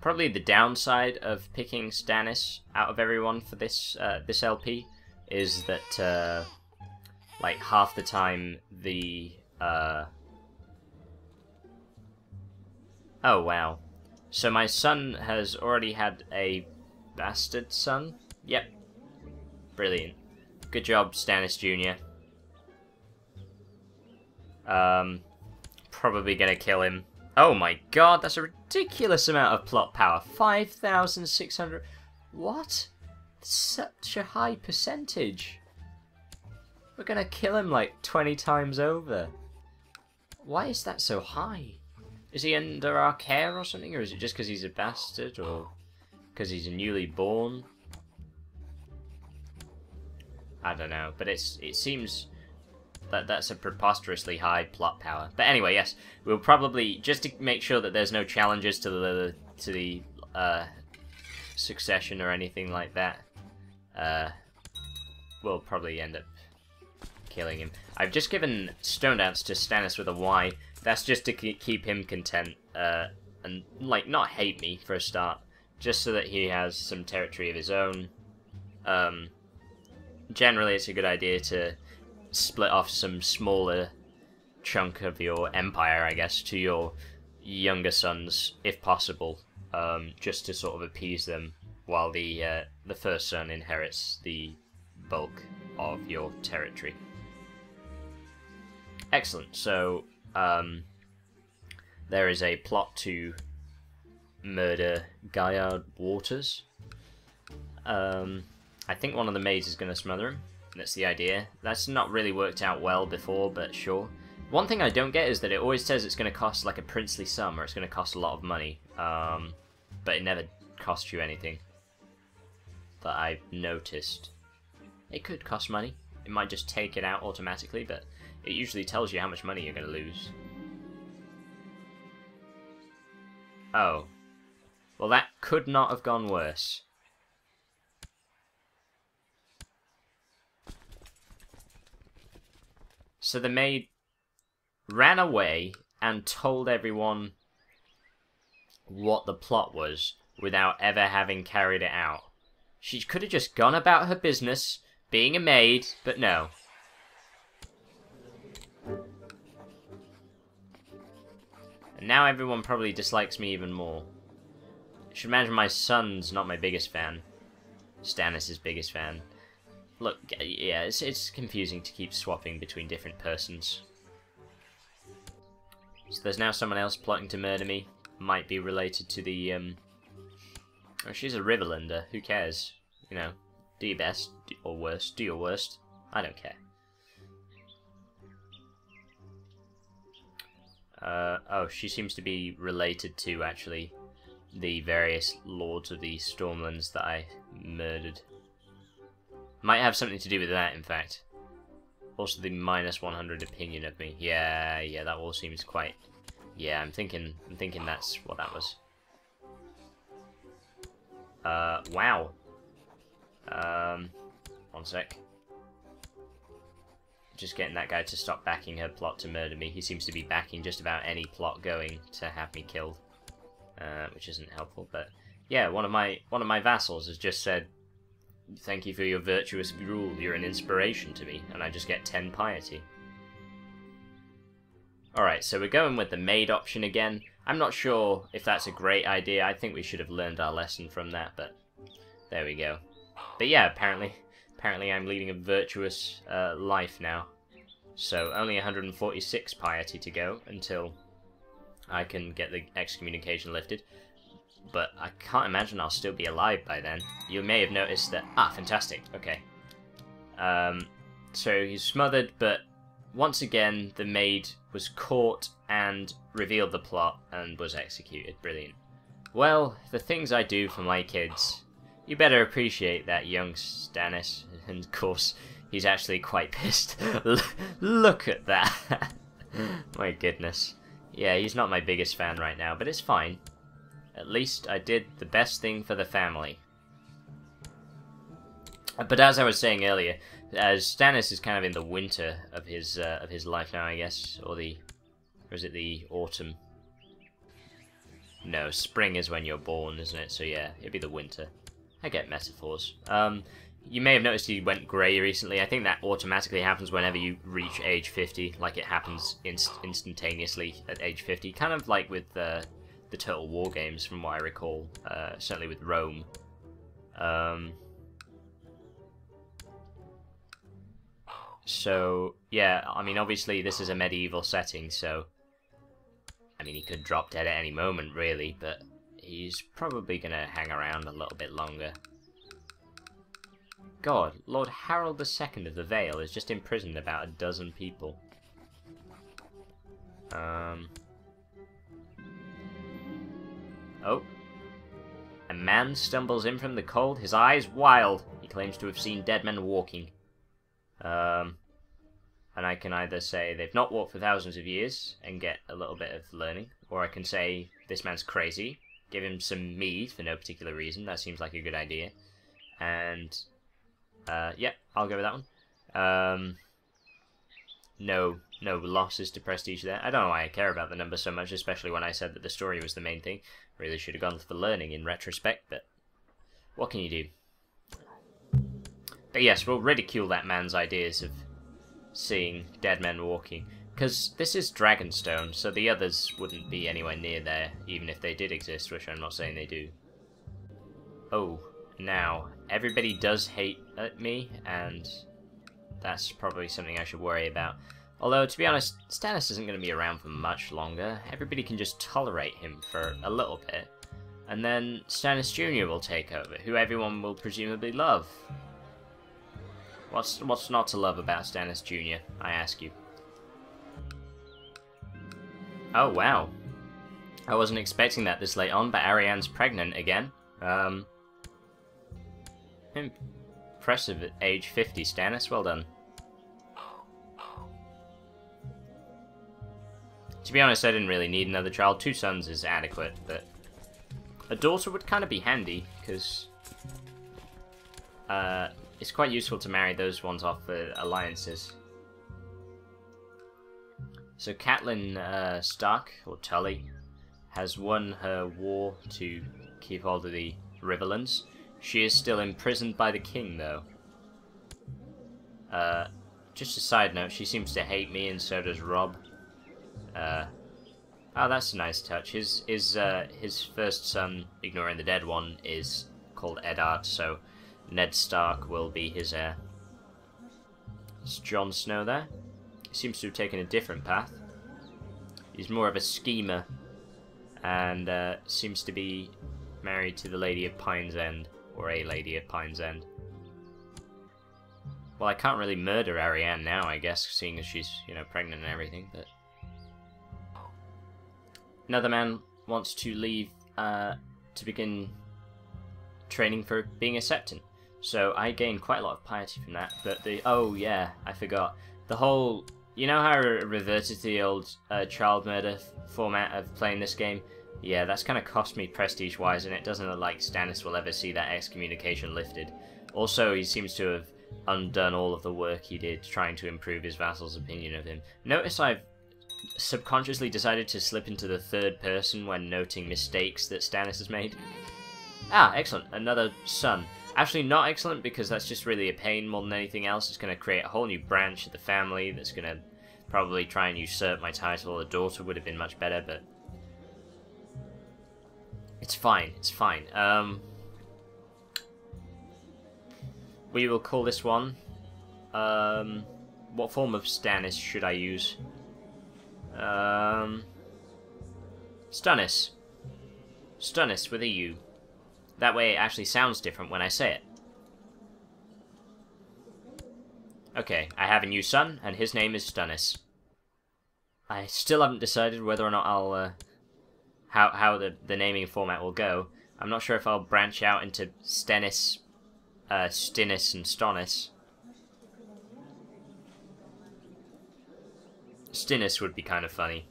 Probably the downside of picking Stannis out of everyone for this this LP is that like half the time the oh wow. So my son has already had a bastard son? Yep. Brilliant. Good job, Stannis Jr. Probably gonna kill him. Oh my god, that's a ridiculous amount of plot power. 5,600. What? Such a high percentage. We're gonna kill him like 20 times over. Why is that so high? Is he under our care or something? Or is it just because he's a bastard? Or because he's newly born? I don't know. But it seems that that's a preposterously high plot power. But anyway, yes. We'll probably, just to make sure that there's no challenges to the succession or anything like that, we'll probably end up killing him. I've just given Stone Dance to Stannis with a Y. That's just to keep him content, and, like, not hate me for a start. Just so that he has some territory of his own. Generally, it's a good idea to split off some smaller chunk of your empire, I guess, to your younger sons, if possible, just to sort of appease them, while the first son inherits the bulk of your territory. Excellent. So there is a plot to murder Gaillard Waters. I think one of the maids is going to smother him. That's the idea. That's not really worked out well before, but sure. One thing I don't get is that it always says it's going to cost like a princely sum, or it's going to cost a lot of money. But it never costs you anything that I've noticed. It could cost money. It might just take it out automatically, but it usually tells you how much money you're going to lose. Oh. Well, that could not have gone worse. So the maid ran away and told everyone what the plot was without ever having carried it out. She could have just gone about her business, being a maid, but no. And now everyone probably dislikes me even more. I should imagine my son's not my biggest fan. Stannis' biggest fan. Look, yeah, it's confusing to keep swapping between different persons. So there's now someone else plotting to murder me. Might be related to the, oh, she's a Riverlander. Who cares? You know, do your best, or worst. Do your worst. I don't care. Oh, she seems to be related to, actually, the various lords of the Stormlands that I murdered. Might have something to do with that, in fact. Also the minus 100 opinion of me. Yeah, that all seems quite... Yeah, I'm thinking that's what that was. Wow. One sec. Just getting that guy to stop backing her plot to murder me. He seems to be backing just about any plot going to have me killed. Which isn't helpful, but... Yeah, one of my vassals has just said, "Thank you for your virtuous rule, you're an inspiration to me," and I just get 10 piety. Alright, so we're going with the maid option again. I'm not sure if that's a great idea. I think we should have learned our lesson from that, but there we go. But yeah, apparently I'm leading a virtuous life now. So only 146 piety to go until I can get the excommunication lifted. But I can't imagine I'll still be alive by then. You may have noticed that... Ah, fantastic. Okay. So he's smothered, but once again, the maid was caught and revealed the plot and was executed. Brilliant. Well, the things I do for my kids. You better appreciate that, young Stannis. And of course, he's actually quite pissed. Look at that. My goodness. Yeah, he's not my biggest fan right now, but it's fine. At least I did the best thing for the family. But as I was saying earlier, as Stannis is kind of in the winter of his life now, I guess, or is it the autumn? No, spring is when you're born, isn't it? So yeah, it'd be the winter. I get metaphors. You may have noticed he went grey recently. I think that automatically happens whenever you reach age 50. Like, it happens instantaneously at age 50. Kind of like with the Total War games, from what I recall. Certainly with Rome. So, yeah, I mean, obviously this is a medieval setting, so... I mean, he could drop dead at any moment, really, but he's probably going to hang around a little bit longer. God, Lord Harold II of the Vale has just imprisoned about a dozen people. Oh. A man stumbles in from the cold, his eyes wild. He claims to have seen dead men walking. And I can either say they've not walked for thousands of years and get a little bit of learning, or I can say this man's crazy, give him some mead for no particular reason. That seems like a good idea. And... yeah, I'll go with that one. No losses to prestige there. I don't know why I care about the number so much, especially when I said that the story was the main thing. Really should have gone for the learning in retrospect, but what can you do? But yes, we'll ridicule that man's ideas of seeing dead men walking, because this is Dragonstone, so the others wouldn't be anywhere near there, even if they did exist, which I'm not saying they do. Oh. Now, everybody does hate me, and that's probably something I should worry about. Although, to be honest, Stannis isn't going to be around for much longer. Everybody can just tolerate him for a little bit, and then Stannis Jr. will take over, who everyone will presumably love. What's not to love about Stannis Jr., I ask you? Oh, wow. I wasn't expecting that this late on, but Arianne's pregnant again. Impressive at age 50, Stannis. Well done. To be honest, I didn't really need another child. 2 sons is adequate, but a daughter would kind of be handy, because it's quite useful to marry those ones off for alliances. So Catelyn Stark, or Tully, has won her war to keep hold of the Riverlands. She is still imprisoned by the king, though. Just a side note, she seems to hate me, and so does Robb. Oh, that's a nice touch. His first son, ignoring the dead one, is called Eddard, so Ned Stark will be his heir. Is Jon Snow there? He seems to have taken a different path. He's more of a schemer, and seems to be married to the Lady of Pine's End. Or a Lady of Pine's End. Well, I can't really murder Arianne now, I guess, seeing as she's, you know, pregnant and everything, but... Another man wants to leave, to begin training for being a Septon. So I gained quite a lot of piety from that, but the... Oh, yeah, I forgot. The whole... You know how I reverted to the old child murder format of playing this game? Yeah, that's kind of cost me prestige-wise, and it doesn't look like Stannis will ever see that excommunication lifted. Also, he seems to have undone all of the work he did trying to improve his vassals' opinion of him. Notice I've subconsciously decided to slip into the third person when noting mistakes that Stannis has made. Ah, excellent. Another son. Actually, not excellent, because that's just really a pain more than anything else. It's going to create a whole new branch of the family that's going to probably try and usurp my title. A daughter would have been much better, but... It's fine, it's fine. We will call this one... what form of Stannis should I use? Stannis. Stannis with a U. That way it actually sounds different when I say it. Okay, I have a new son, and his name is Stannis. I still haven't decided whether or not I'll, how the naming format will go. I'm not sure if I'll branch out into Stennis, Stinnis, and Stonis. Stinnis would be kind of funny.